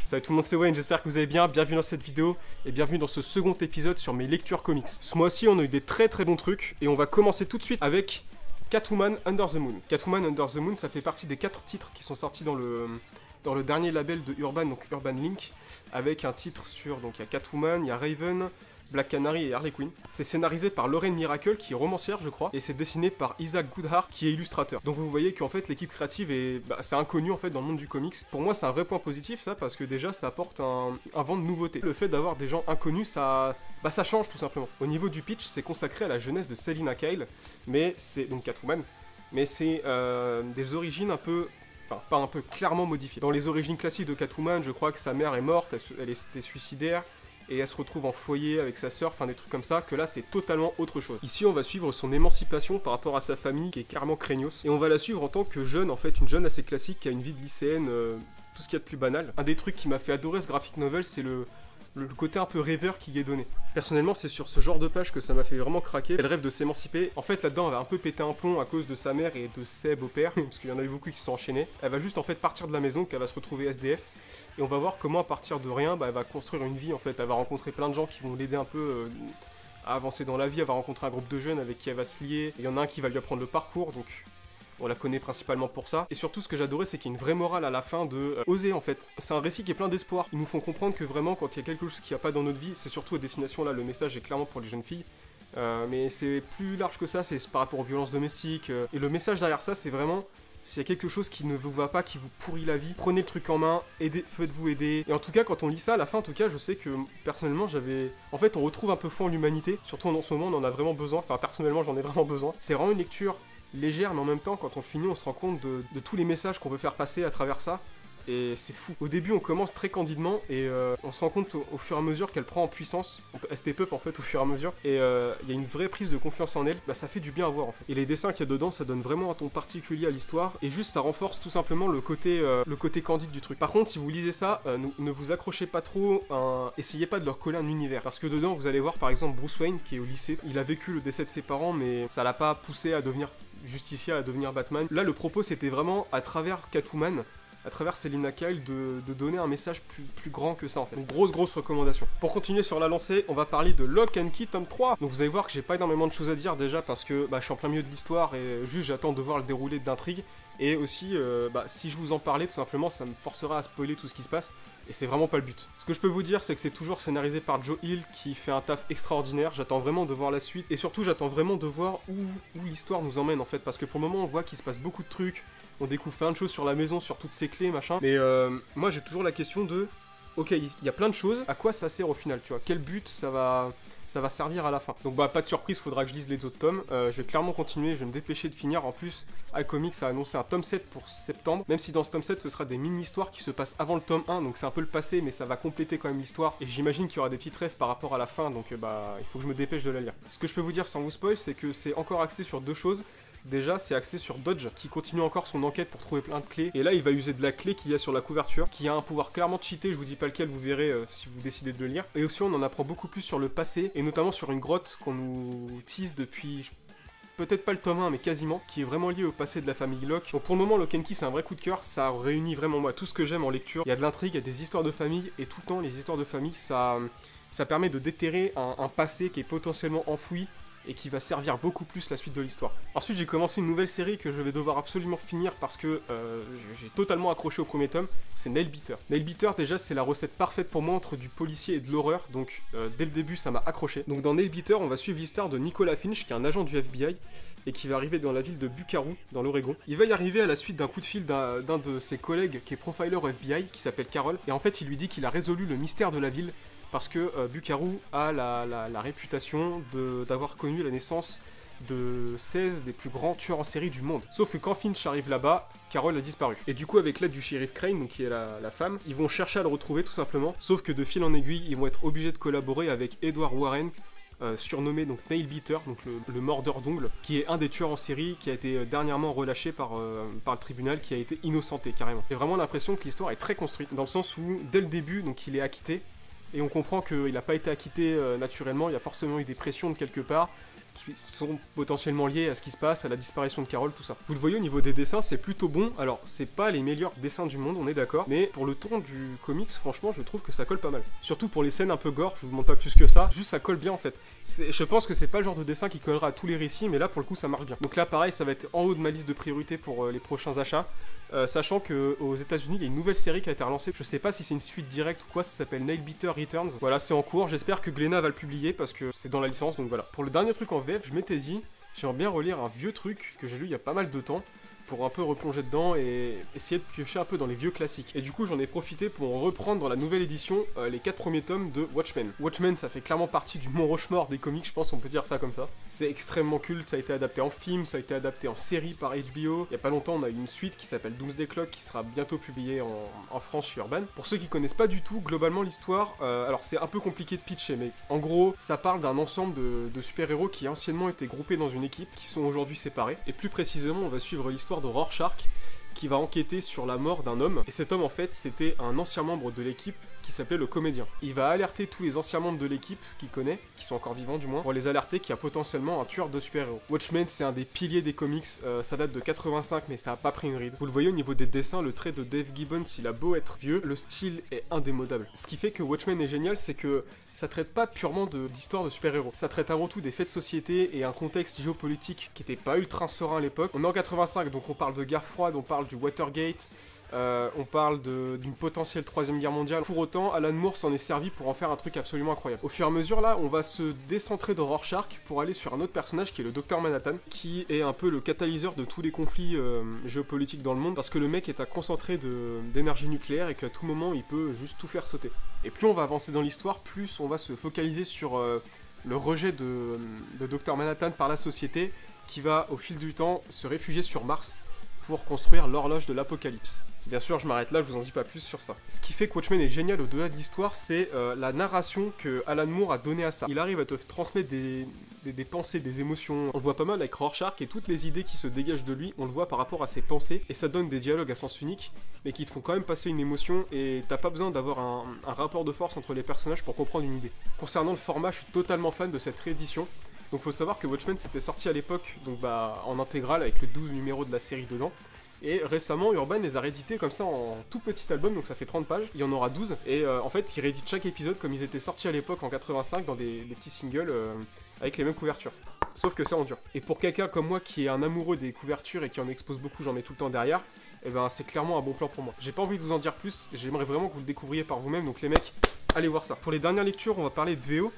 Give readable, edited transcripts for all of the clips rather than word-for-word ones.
Salut tout le monde, c'est Wayne, j'espère que vous allez bien, bienvenue dans cette vidéo et bienvenue dans ce second épisode sur mes lectures comics. Ce mois-ci on a eu des très bons trucs et on va commencer tout de suite avec Catwoman Under the Moon. Catwoman Under the Moon, ça fait partie des 4 titres qui sont sortis dans le dernier label de Urban, donc Urban Link, avec un titre sur, donc il y a Catwoman, il y a Raven, Black Canary et Harley Quinn. C'est scénarisé par Lorraine Miracle, qui est romancière je crois, et c'est dessiné par Isaac Goodhart, qui est illustrateur. Donc vous voyez qu'en fait l'équipe créative est, c'est inconnu en fait dans le monde du comics. Pour moi c'est un vrai point positif ça, parce que déjà ça apporte un vent de nouveauté. Le fait d'avoir des gens inconnus, ça change tout simplement. Au niveau du pitch, c'est consacré à la jeunesse de Selina Kyle, mais c'est donc Catwoman, mais c'est des origines un peu... Enfin, pas un peu, clairement modifiées. Dans les origines classiques de Catwoman, je crois que sa mère est morte, elle était suicidaire, et elle se retrouve en foyer avec sa sœur, enfin des trucs comme ça, que là c'est totalement autre chose. Ici on va suivre son émancipation par rapport à sa famille qui est carrément craignos, et on va la suivre en tant que jeune, en fait, une jeune assez classique qui a une vie de lycéenne, tout ce qu'il y a de plus banal. Un des trucs qui m'a fait adorer ce graphic novel, c'est le côté un peu rêveur qui y est donné. Personnellement, c'est sur ce genre de page que ça m'a fait vraiment craquer. Elle rêve de s'émanciper. En fait, là-dedans, elle va un peu péter un plomb à cause de sa mère et de ses beaux-pères, parce qu'il y en a eu beaucoup qui se sont enchaînés. Elle va juste en fait partir de la maison, qu'elle va se retrouver SDF, et on va voir comment à partir de rien, elle va construire une vie en fait. Elle va rencontrer plein de gens qui vont l'aider un peu à avancer dans la vie. Elle va rencontrer un groupe de jeunes avec qui elle va se lier. Il y en a un qui va lui apprendre le parcours, donc... on la connaît principalement pour ça. Et surtout, ce que j'adorais, c'est qu'il y a une vraie morale à la fin de oser, en fait. C'est un récit qui est plein d'espoir. Ils nous font comprendre que vraiment, quand il y a quelque chose qu'il n'y a pas dans notre vie, c'est surtout à destination, là, le message est clairement pour les jeunes filles. Mais c'est plus large que ça, c'est par rapport aux violences domestiques. Et le message derrière ça, c'est vraiment... s'il y a quelque chose qui ne vous va pas, qui vous pourrit la vie, prenez le truc en main, faites-vous aider. Et en tout cas, quand on lit ça, à la fin, en tout cas, je sais que, personnellement, en fait, on retrouve un peu foi en l'humanité. Surtout en ce moment, on en a vraiment besoin. Enfin, personnellement, j'en ai vraiment besoin. C'est vraiment une lecture légère, mais en même temps, quand on finit, on se rend compte de tous les messages qu'on veut faire passer à travers ça. Et c'est fou. Au début, on commence très candidement et on se rend compte au fur et à mesure qu'elle prend en puissance. Elle step up en fait au fur et à mesure. Et il y a une vraie prise de confiance en elle. Ça fait du bien à voir en fait. Et les dessins qu'il y a dedans, ça donne vraiment un ton particulier à l'histoire. Et juste, ça renforce tout simplement le côté candide du truc. Par contre, si vous lisez ça, ne vous accrochez pas trop. Essayez pas de leur coller un univers. Parce que dedans, vous allez voir par exemple Bruce Wayne qui est au lycée. Il a vécu le décès de ses parents, mais ça l'a pas poussé à devenir justifié, à devenir Batman. Là, le propos, c'était vraiment à travers Catwoman, à travers Selina Kyle, de donner un message plus grand que ça en fait. Une grosse recommandation. Pour continuer sur la lancée, on va parler de Lock and Key tome 3. Donc vous allez voir que j'ai pas énormément de choses à dire déjà parce que je suis en plein milieu de l'histoire et juste j'attends de voir le déroulé de l'intrigue. Et aussi, si je vous en parlais, tout simplement, ça me forcera à spoiler tout ce qui se passe. Et c'est vraiment pas le but. Ce que je peux vous dire, c'est que c'est toujours scénarisé par Joe Hill qui fait un taf extraordinaire. J'attends vraiment de voir la suite. Et surtout, j'attends vraiment de voir où l'histoire nous emmène en fait. Parce que pour le moment, on voit qu'il se passe beaucoup de trucs. On découvre plein de choses sur la maison, sur toutes ses clés, machin. Mais moi, j'ai toujours la question de... ok, il y a plein de choses. À quoi ça sert au final, tu vois? Quel but ça va servir à la fin. Donc pas de surprise, faudra que je lise les autres tomes. Je vais clairement continuer, je vais me dépêcher de finir. En plus, iComics a annoncé un tome 7 pour septembre. Même si dans ce tome 7, ce sera des mini-histoires qui se passent avant le tome 1. Donc c'est un peu le passé, mais ça va compléter quand même l'histoire. Et j'imagine qu'il y aura des petites rêves par rapport à la fin. Donc il faut que je me dépêche de la lire. Ce que je peux vous dire sans vous spoil, c'est que c'est encore axé sur deux choses. Déjà, c'est axé sur Dodge, qui continue encore son enquête pour trouver plein de clés. Et là, il va user de la clé qu'il y a sur la couverture, qui a un pouvoir clairement cheaté, je vous dis pas lequel, vous verrez si vous décidez de le lire. Et aussi, on en apprend beaucoup plus sur le passé, et notamment sur une grotte qu'on nous tease depuis... peut-être pas le tome 1, mais quasiment, qui est vraiment lié au passé de la famille Locke. Donc pour le moment, Lock and Key, c'est un vrai coup de cœur, ça réunit vraiment moi tout ce que j'aime en lecture. Il y a de l'intrigue, il y a des histoires de famille, et tout le temps, les histoires de famille, ça permet de déterrer un passé qui est potentiellement enfoui, et qui va servir beaucoup plus la suite de l'histoire. Ensuite, j'ai commencé une nouvelle série que je vais devoir absolument finir parce que j'ai totalement accroché au premier tome, c'est Nailbeater. Nailbeater, déjà, c'est la recette parfaite pour moi entre du policier et de l'horreur, donc dès le début, ça m'a accroché. Donc dans Nailbeater, on va suivre l'histoire de Nicolas Finch, qui est un agent du FBI, et qui va arriver dans la ville de Buckaroo, dans l'Oregon. Il va y arriver à la suite d'un coup de fil d'un de ses collègues qui est profiler au FBI, qui s'appelle Carol, et en fait, il lui dit qu'il a résolu le mystère de la ville, parce que Buckaroo a la réputation d'avoir connu la naissance de 16 des plus grands tueurs en série du monde. Sauf que quand Finch arrive là-bas, Carol a disparu. Et du coup, avec l'aide du shérif Crane, donc qui est la femme, ils vont chercher à le retrouver tout simplement. Sauf que de fil en aiguille, ils vont être obligés de collaborer avec Edward Warren, surnommé donc Nailbeater, donc le mordeur d'ongles, qui est un des tueurs en série qui a été dernièrement relâché par le tribunal, qui a été innocenté carrément. J'ai vraiment l'impression que l'histoire est très construite, dans le sens où, dès le début, donc il est acquitté, et on comprend qu'il n'a pas été acquitté naturellement, il y a forcément eu des pressions de quelque part, qui sont potentiellement liées à ce qui se passe, à la disparition de Carol, tout ça. Vous le voyez au niveau des dessins, c'est plutôt bon. Alors, c'est pas les meilleurs dessins du monde, on est d'accord, mais pour le ton du comics, franchement, je trouve que ça colle pas mal. Surtout pour les scènes un peu gore, je vous demande pas plus que ça, juste ça colle bien en fait. Je pense que c'est pas le genre de dessin qui collera à tous les récits, mais là pour le coup ça marche bien. Donc là pareil, ça va être en haut de ma liste de priorités pour les prochains achats. Sachant qu'aux États-Unis il y a une nouvelle série qui a été relancée. Je sais pas si c'est une suite directe ou quoi, ça s'appelle Nailbeater Returns. Voilà, c'est en cours. J'espère que Glénat va le publier parce que c'est dans la licence, donc voilà. Pour le dernier truc en VF, je m'étais dit, j'aimerais bien relire un vieux truc que j'ai lu il y a pas mal de temps, pour un peu replonger dedans et essayer de piocher un peu dans les vieux classiques. Et du coup j'en ai profité pour reprendre dans la nouvelle édition les 4 premiers tomes de Watchmen. Watchmen, ça fait clairement partie du Mont Rochemort des comics, je pense on peut dire ça comme ça. C'est extrêmement culte, ça a été adapté en film, ça a été adapté en série par HBO. Il y a pas longtemps on a eu une suite qui s'appelle Doomsday Clock qui sera bientôt publiée en France chez Urban. Pour ceux qui connaissent pas du tout, globalement l'histoire, alors c'est un peu compliqué de pitcher, mais en gros ça parle d'un ensemble de super-héros qui anciennement étaient groupés dans une équipe, qui sont aujourd'hui séparés. Et plus précisément on va suivre l'histoire de Rorschach qui va enquêter sur la mort d'un homme, et cet homme en fait c'était un ancien membre de l'équipe qui s'appelait le Comédien. Il va alerter tous les anciens membres de l'équipe qu'il connaît, qui sont encore vivants du moins, pour les alerter qu'il y a potentiellement un tueur de super-héros. Watchmen c'est un des piliers des comics, ça date de 85 mais ça a pas pris une ride. Vous le voyez au niveau des dessins, le trait de Dave Gibbons il a beau être vieux, le style est indémodable. Ce qui fait que Watchmen est génial, c'est que ça traite pas purement d'histoire de super-héros, ça traite avant tout des faits de société et un contexte géopolitique qui était pas ultra serein à l'époque. On est en 85 donc on parle de guerre froide, on parle du Watergate, on parle d'une potentielle 3ème guerre mondiale. Pour autant, Alan Moore s'en est servi pour en faire un truc absolument incroyable. Au fur et à mesure, là, on va se décentrer de Rorschach pour aller sur un autre personnage qui est le Docteur Manhattan, qui est un peu le catalyseur de tous les conflits géopolitiques dans le monde, parce que le mec est un concentré d'énergie nucléaire et qu'à tout moment, il peut juste tout faire sauter. Et plus on va avancer dans l'histoire, plus on va se focaliser sur le rejet de Docteur Manhattan par la société, qui va, au fil du temps, se réfugier sur Mars pour construire l'horloge de l'apocalypse. Bien sûr, je m'arrête là, je vous en dis pas plus sur ça. Ce qui fait que Watchmen est génial au-delà de l'histoire, c'est la narration que Alan Moore a donnée à ça. Il arrive à te transmettre des pensées, des émotions. On le voit pas mal avec Rorschach et toutes les idées qui se dégagent de lui, on le voit par rapport à ses pensées, et ça donne des dialogues à sens unique, mais qui te font quand même passer une émotion, et t'as pas besoin d'avoir un rapport de force entre les personnages pour comprendre une idée. Concernant le format, je suis totalement fan de cette réédition. Donc faut savoir que Watchmen c'était sorti à l'époque donc en intégrale avec les 12 numéros de la série dedans. Et récemment Urban les a réédités comme ça en tout petit album, donc ça fait 30 pages, il y en aura 12. Et en fait ils rééditent chaque épisode comme ils étaient sortis à l'époque en 85 dans des petits singles avec les mêmes couvertures. Sauf que c'est en dur. Et pour quelqu'un comme moi qui est un amoureux des couvertures et qui en expose beaucoup, j'en mets tout le temps derrière, et ben c'est clairement un bon plan pour moi. J'ai pas envie de vous en dire plus, j'aimerais vraiment que vous le découvriez par vous-même, donc les mecs, allez voir ça. Pour les dernières lectures, on va parler de VO.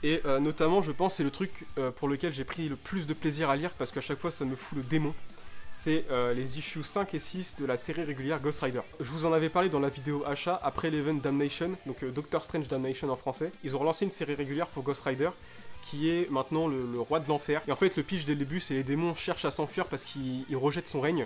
Et notamment, je pense, c'est le truc pour lequel j'ai pris le plus de plaisir à lire parce qu'à chaque fois, ça me fout le démon. C'est les issues 5 et 6 de la série régulière Ghost Rider. Je vous en avais parlé dans la vidéo achat après l'event Damnation, donc Doctor Strange Damnation en français. Ils ont relancé une série régulière pour Ghost Rider qui est maintenant le roi de l'enfer. Et en fait, le pitch dès le début, c'est les démons cherchent à s'enfuir parce qu'ils rejettent son règne.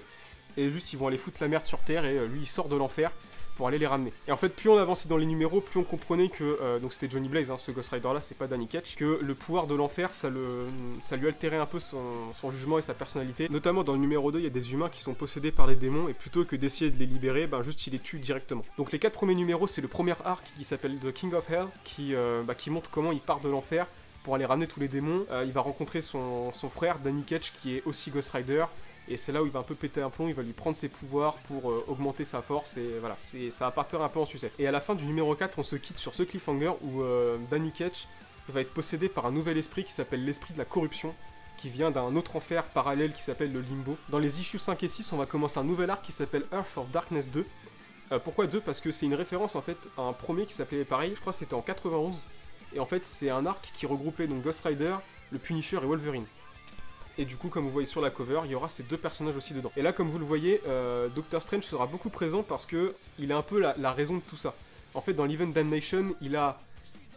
Et juste, ils vont aller foutre la merde sur Terre et lui, il sort de l'enfer pour aller les ramener. Et en fait, plus on avançait dans les numéros, plus on comprenait que, donc c'était Johnny Blaze, hein, ce Ghost Rider là, c'est pas Danny Ketch, que le pouvoir de l'enfer, ça lui altérait un peu son jugement et sa personnalité. Notamment dans le numéro 2, il y a des humains qui sont possédés par les démons, et plutôt que d'essayer de les libérer, ben juste il les tue directement. Donc les 4 premiers numéros, c'est le premier arc qui s'appelle The King of Hell, qui montre comment il part de l'enfer pour aller ramener tous les démons. Il va rencontrer son frère, Danny Ketch, qui est aussi Ghost Rider. Et c'est là où il va un peu péter un plomb, il va lui prendre ses pouvoirs pour augmenter sa force, et voilà, ça va partir un peu en sucette. Et à la fin du numéro 4, on se quitte sur ce cliffhanger où Danny Ketch va être possédé par un nouvel esprit qui s'appelle l'esprit de la corruption, qui vient d'un autre enfer parallèle qui s'appelle le Limbo. Dans les issues 5 et 6, on va commencer un nouvel arc qui s'appelle Earth of Darkness 2. Pourquoi 2 ? Parce que c'est une référence en fait à un premier qui s'appelait pareil, je crois que c'était en 91. Et en fait, c'est un arc qui regroupait donc Ghost Rider, le Punisher et Wolverine. Et du coup, comme vous voyez sur la cover, il y aura ces 2 personnages aussi dedans. Et là, comme vous le voyez, Doctor Strange sera beaucoup présent parce que il est un peu la raison de tout ça. En fait, dans l'Event Damnation, il a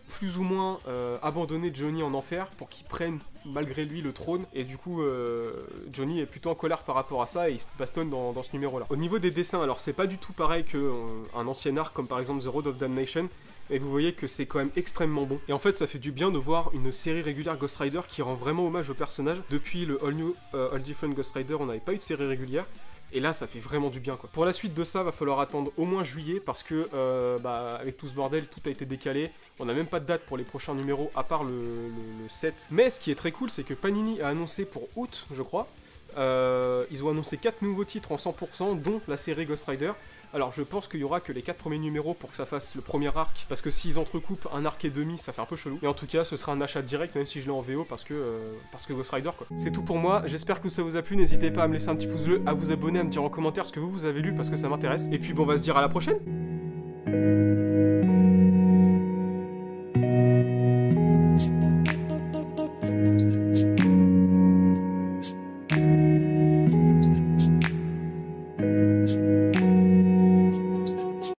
plus ou moins abandonné Johnny en enfer pour qu'il prenne malgré lui le trône. Et du coup, Johnny est plutôt en colère par rapport à ça et il se bastonne dans ce numéro-là. Au niveau des dessins, alors c'est pas du tout pareil qu'un ancien arc comme par exemple The Road of Damnation. Et vous voyez que c'est quand même extrêmement bon. Et en fait, ça fait du bien de voir une série régulière Ghost Rider qui rend vraiment hommage au personnage. Depuis le All New, All Different Ghost Rider, on n'avait pas eu de série régulière. Et là, ça fait vraiment du bien, quoi. Pour la suite de ça, va falloir attendre au moins juillet, parce que, avec tout ce bordel, tout a été décalé. On n'a même pas de date pour les prochains numéros, à part le 7. Mais ce qui est très cool, c'est que Panini a annoncé pour août, je crois, ils ont annoncé 4 nouveaux titres en 100%, dont la série Ghost Rider. Alors je pense qu'il y aura que les 4 premiers numéros pour que ça fasse le premier arc, parce que s'ils entrecoupent un arc et demi, ça fait un peu chelou. Mais en tout cas, ce sera un achat direct, même si je l'ai en VO, parce que Ghost Rider, quoi. C'est tout pour moi, j'espère que ça vous a plu, n'hésitez pas à me laisser un petit pouce bleu, à vous abonner, à me dire en commentaire ce que vous avez lu, parce que ça m'intéresse. Et puis bon, on va se dire à la prochaine.